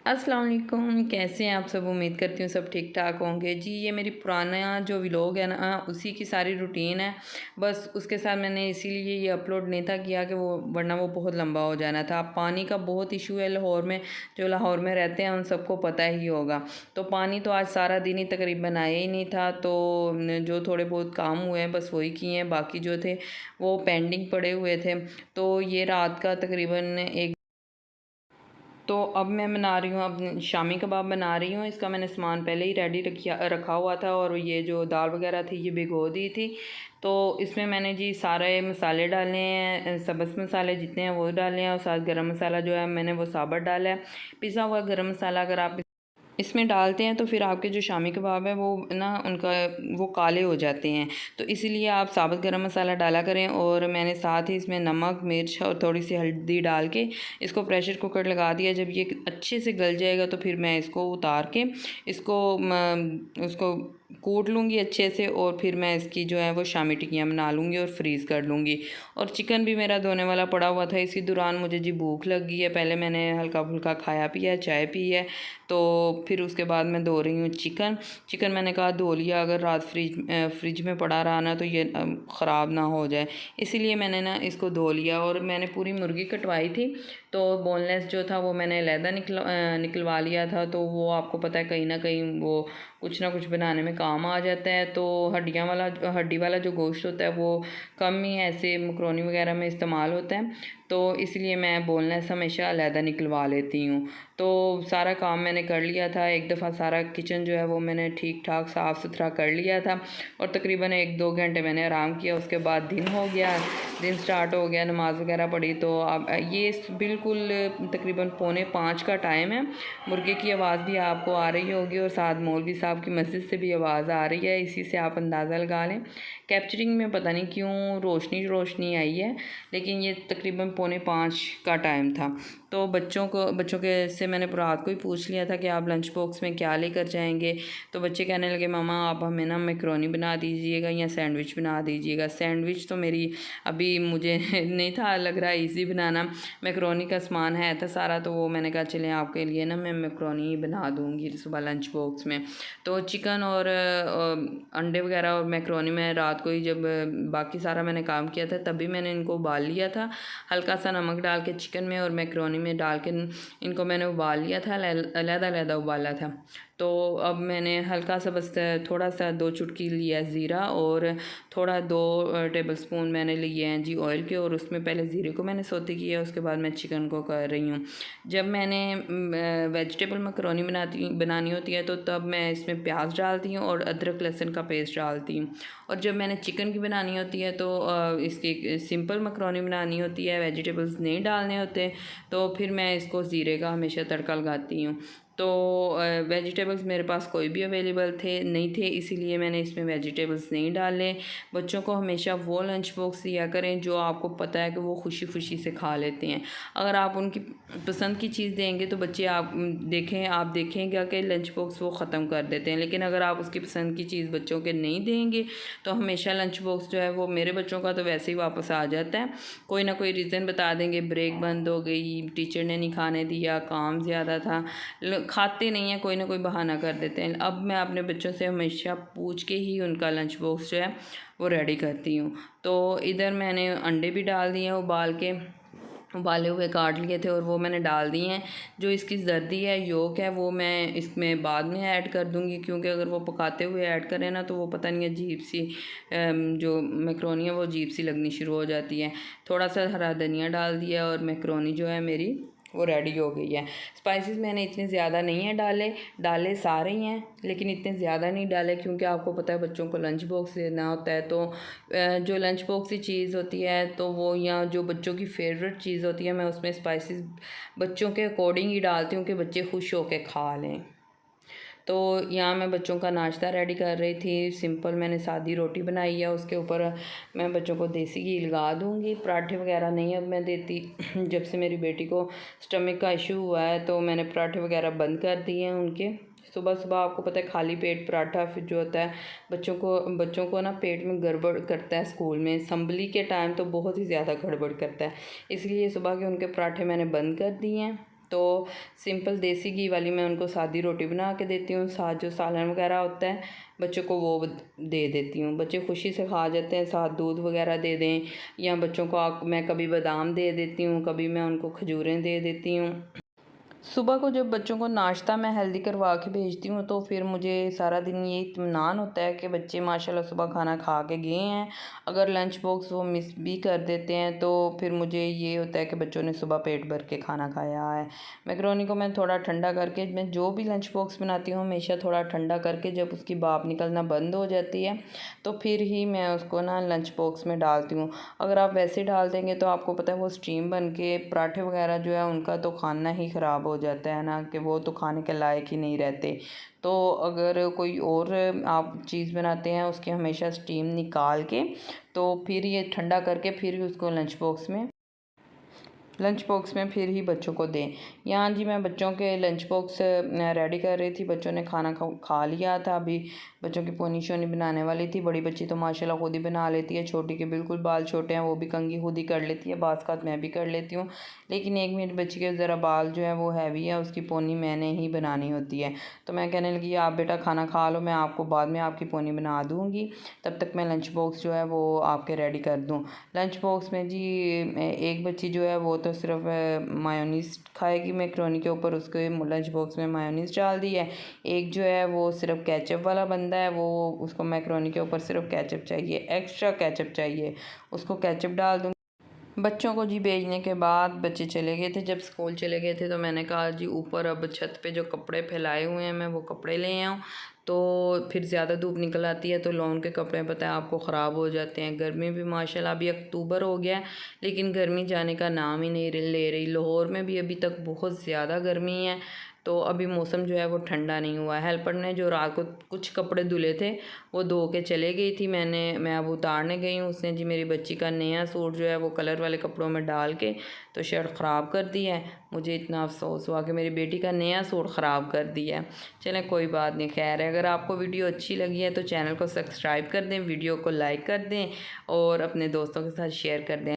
अस्सलाम वालेकुम, कैसे हैं आप सब। उम्मीद करती हूँ सब ठीक ठाक होंगे जी। ये मेरी पुराना जो व्लॉग है ना, उसी की सारी रूटीन है। बस उसके साथ मैंने इसीलिए ये अपलोड नहीं था किया कि वो, वरना वो बहुत लंबा हो जाना था। अब पानी का बहुत इशू है लाहौर में, जो लाहौर में रहते हैं उन सबको पता ही होगा। तो पानी तो आज सारा दिन ही तकरीबन आया ही नहीं था, तो जो थोड़े बहुत काम हुए हैं बस वही किए हैं, बाकी जो थे वो पेंडिंग पड़े हुए थे। तो ये रात का तकरीबन एक, तो अब मैं बना रही हूँ, अब शामी कबाब बना रही हूँ। इसका मैंने सामान पहले ही रेडी रखा हुआ था, और ये जो दाल वगैरह थी ये भिगो दी थी। तो इसमें मैंने जी सारे मसाले डाले हैं, सब्ज़ मसाले जितने हैं वो डाले हैं, और साथ गरम मसाला जो है मैंने वो साबुत डाला है। पिसा हुआ गरम मसाला अगर आप इसमें डालते हैं तो फिर आपके जो शामी कबाब है वो ना, उनका वो काले हो जाते हैं। तो इसीलिए आप साबुत गरम मसाला डाला करें। और मैंने साथ ही इसमें नमक, मिर्च और थोड़ी सी हल्दी डाल के इसको प्रेशर कुकर लगा दिया। जब ये अच्छे से गल जाएगा तो फिर मैं इसको उतार के इसको उसको कूट लूँगी अच्छे से, और फिर मैं इसकी जो है वो शामी टिक्कियाँ बना लूँगी और फ्रीज़ कर लूँगी। और चिकन भी मेरा धोने वाला पड़ा हुआ था। इसी दौरान मुझे जी भूख लग गई है, पहले मैंने हल्का फुल्का खाया पिया, चाय पी है, तो फिर उसके बाद मैं धो रही हूँ चिकन मैंने कहा धो लिया, अगर रात फ्रिज में पड़ा रहा ना तो ये ख़राब ना हो जाए, इसीलिए मैंने ना इसको धो लिया। और मैंने पूरी मुर्गी कटवाई थी, तो बोनलेस जो था वो मैंने अलहदा निकलवा लिया था। तो वो आपको पता है कहीं ना कहीं वो कुछ ना कुछ बनाने में काम आ जाता है। तो हड्डी वाला जो गोश्त होता है वो कम ही ऐसे मकरोनी वगैरह में इस्तेमाल होता है, तो इसलिए मैं बोनलेस हमेशा अलहदा निकलवा लेती हूँ। तो सारा काम मैंने कर लिया था, एक दफ़ा सारा किचन जो है वो मैंने ठीक ठाक साफ़ सुथरा कर लिया था, और तकरीबन 1-2 घंटे मैंने आराम किया। उसके बाद दिन हो गया, दिन स्टार्ट हो गया, नमाज़ वगैरह पढ़ी। तो अब ये बिल्कुल तकरीबन 4:45 का टाइम है। मुर्गे की आवाज़ भी आपको आ रही होगी, और साथ मौलवी साहब की मस्जिद से भी आवाज़ आ रही है, इसी से आप अंदाज़ा लगा लें। कैप्चरिंग में पता नहीं क्यों रोशनी रोशनी आई है, लेकिन ये तकरीबन 4:45 का टाइम था। तो बच्चों के से मैंने रात को ही पूछ लिया था कि आप लंच बॉक्स में क्या लेकर जाएंगे। तो बच्चे कहने लगे मामा आप हमें ना मैकरोनी बना दीजिएगा या सैंडविच बना दीजिएगा। सैंडविच तो मेरी अभी मुझे नहीं था लग रहा ईज़ी बनाना, मैकरोनी का सामान है था सारा, तो वो मैंने कहा चलें आपके लिए ना मैं मैकरोनी ही बना दूँगी सुबह लंच बॉक्स में। तो चिकन और अंडे वगैरह और मैकरोनी में रात को ही, जब बाकी सारा मैंने काम किया था तभी मैंने इनको उबाल लिया था। हल्का सा नमक डाल के चिकन में और मैकरोनी में डाल के इनको मैंने उबाल लिया था, अलहदा उबाला था। तो अब मैंने हल्का सा बस थोड़ा सा 2 चुटकी लिया ज़ीरा, और थोड़ा 2 टेबलस्पून मैंने लिए हैं जी ऑयल के, और उसमें पहले ज़ीरे को मैंने सौते किया, उसके बाद मैं चिकन को कर रही हूँ। जब मैंने वेजिटेबल मैकरोनी बनानी होती है तो तब मैं इसमें प्याज डालती हूँ और अदरक लहसुन का पेस्ट डालती हूँ। और जब मैंने चिकन की बनानी होती है तो इसकी सिंपल मैकरोनी बनानी होती है, वेजिटेबल्स नहीं डालने होते, तो फिर मैं इसको ज़ीरे का हमेशा तड़का लगाती हूँ। तो वेजिटेबल्स मेरे पास कोई भी अवेलेबल नहीं थे, इसीलिए मैंने इसमें वेजिटेबल्स नहीं डाले। बच्चों को हमेशा वो लंच बॉक्स दिया करें जो आपको पता है कि वो खुशी खुशी से खा लेते हैं। अगर आप उनकी पसंद की चीज़ देंगे तो बच्चे आप देखेंगे कि लंच बॉक्स वो ख़त्म कर देते हैं, लेकिन अगर आप उसकी पसंद की चीज़ बच्चों के नहीं देंगे तो हमेशा लंच बॉक्स जो है वो, मेरे बच्चों का तो वैसे ही वापस आ जाता है। कोई ना कोई रीज़न बता देंगे, ब्रेक बंद हो गई, टीचर ने नहीं खाने दिया, काम ज़्यादा था, खाते नहीं हैं, कोई ना कोई बहाना कर देते हैं। अब मैं अपने बच्चों से हमेशा पूछ के ही उनका लंच बॉक्स जो है वो रेडी करती हूँ। तो इधर मैंने अंडे भी डाल दिए हैं, उबाले हुए काट लिए थे और वो मैंने डाल दिए हैं। जो इसकी जर्दी है, योक है, वो मैं इसमें बाद में ऐड कर दूँगी, क्योंकि अगर वो पकाते हुए ऐड करें ना तो वो पता नहीं अजीब सी जो मैकरोनी है वो अजीब सी लगनी शुरू हो जाती है। थोड़ा सा हरा धनिया डाल दिया और मैकरोनी जो है मेरी वो रेडी हो गई है। स्पाइसेस मैंने इतने ज़्यादा नहीं है डाले सारे ही हैं, लेकिन इतने ज़्यादा नहीं डाले, क्योंकि आपको पता है बच्चों को लंच बॉक्स देना होता है। तो जो लंच बॉक्स की चीज़ होती है तो वो, या जो बच्चों की फेवरेट चीज़ होती है, मैं उसमें स्पाइसेस बच्चों के अकॉर्डिंग ही डालती हूँ कि बच्चे खुश होकर खा लें। तो यहाँ मैं बच्चों का नाश्ता रेडी कर रही थी। सिंपल मैंने सादी रोटी बनाई है, उसके ऊपर मैं बच्चों को देसी घी लगा दूँगी। पराठे वगैरह नहीं अब मैं देती जब से मेरी बेटी को स्टमक का इशू हुआ है तो मैंने पराठे वगैरह बंद कर दिए हैं उनके। सुबह सुबह आपको पता है खाली पेट पराठा फिर जो होता है बच्चों को ना पेट में गड़बड़ करता है। स्कूल में असम्बली के टाइम तो बहुत ही ज़्यादा गड़बड़ करता है, इसलिए सुबह के उनके पराठे मैंने बंद कर दिए हैं। तो सिंपल देसी घी वाली मैं उनको सादी रोटी बना के देती हूँ, साथ जो सालन वगैरह होता है बच्चों को वो दे देती हूँ। बच्चे खुशी से खा जाते हैं, साथ दूध वगैरह दे दें, या बच्चों को मैं कभी बादाम दे देती हूँ, कभी मैं उनको खजूरें दे देती हूँ। सुबह को जब बच्चों को नाश्ता मैं हेल्दी करवा के भेजती हूँ तो फिर मुझे सारा दिन ये इत्मीनान होता है कि बच्चे माशाल्लाह सुबह खाना खा के गए हैं। अगर लंच बॉक्स वो मिस भी कर देते हैं तो फिर मुझे ये होता है कि बच्चों ने सुबह पेट भर के खाना खाया है। मैकरोनी को मैं थोड़ा ठंडा करके, मैं जो भी लंच बॉक्स बनाती हूँ हमेशा थोड़ा ठंडा करके, जब उसकी भाप निकलना बंद हो जाती है तो फिर ही मैं उसको ना लंच बॉक्स में डालती हूँ। अगर आप वैसे डाल देंगे तो आपको पता है वो स्टीम बन के पराठे वगैरह जो है उनका तो खाना ही ख़राब हो जाता है ना, कि वो तो खाने के लायक ही नहीं रहते। तो अगर कोई और आप चीज़ बनाते हैं उसके हमेशा स्टीम निकाल के तो फिर ये ठंडा करके फिर उसको लंच बॉक्स में फिर ही बच्चों को दें। यहाँ जी मैं बच्चों के लंच बॉक्स रेडी कर रही थी। बच्चों ने खाना खा लिया था, अभी बच्चों की पोनी शोनी बनाने वाली थी। बड़ी बच्ची तो माशाल्लाह खुद ही बना लेती है, छोटी के बिल्कुल बाल छोटे हैं, वो भी कंघी खुद ही कर लेती है, बाज़ मैं भी कर लेती हूँ। लेकिन एक मेरी बच्ची के ज़रा बाल जो है वो हैवी है, उसकी पोनी मैंने ही बनानी होती है। तो मैं कहने लगी आप बेटा खाना खा लो, मैं आपको बाद में आपकी पोनी बना दूँगी, तब तक मैं लंच बॉक्स जो है वो आपके रेडी कर दूँ। लंच बॉक्स में जी एक बच्ची जो है वो तो सिर्फ मायोनीज़ खाएगी मैकरोनी के ऊपर, उसके लंच बॉक्स में मायोनीज़ डाल दी है। एक जो है वो सिर्फ केचप वाला बंदा है, वो उसको मैकरोनी के ऊपर सिर्फ केचप चाहिए, एक्स्ट्रा केचप चाहिए, उसको केचप डाल दूँगी। बच्चों को जी भेजने के बाद बच्चे चले गए थे, जब स्कूल चले गए थे तो मैंने कहा जी ऊपर अब छत पे जो कपड़े फैलाए हुए हैं मैं वो कपड़े ले आऊँ। तो फिर ज़्यादा धूप निकल आती है तो लॉन के कपड़े पता है आपको ख़राब हो जाते हैं। गर्मी भी माशाल्लाह अभी अक्टूबर हो गया है लेकिन गर्मी जाने का नाम ही नहीं ले रही। लाहौर में भी अभी तक बहुत ज़्यादा गर्मी है, तो अभी मौसम जो है वो ठंडा नहीं हुआ है। हेल्पर ने जो रात को कुछ कपड़े धुले थे वो धो के चले गई थी, मैं अब उतारने गई हूँ। उसने जी मेरी बच्ची का नया सूट जो है वो कलर वाले कपड़ों में डाल के तो शर्ट ख़राब कर दी है। मुझे इतना अफसोस हुआ कि मेरी बेटी का नया सूट ख़राब कर दिया है। चलें कोई बात नहीं, खैर है। अगर आपको वीडियो अच्छी लगी है तो चैनल को सब्सक्राइब कर दें, वीडियो को लाइक कर दें और अपने दोस्तों के साथ शेयर कर दें।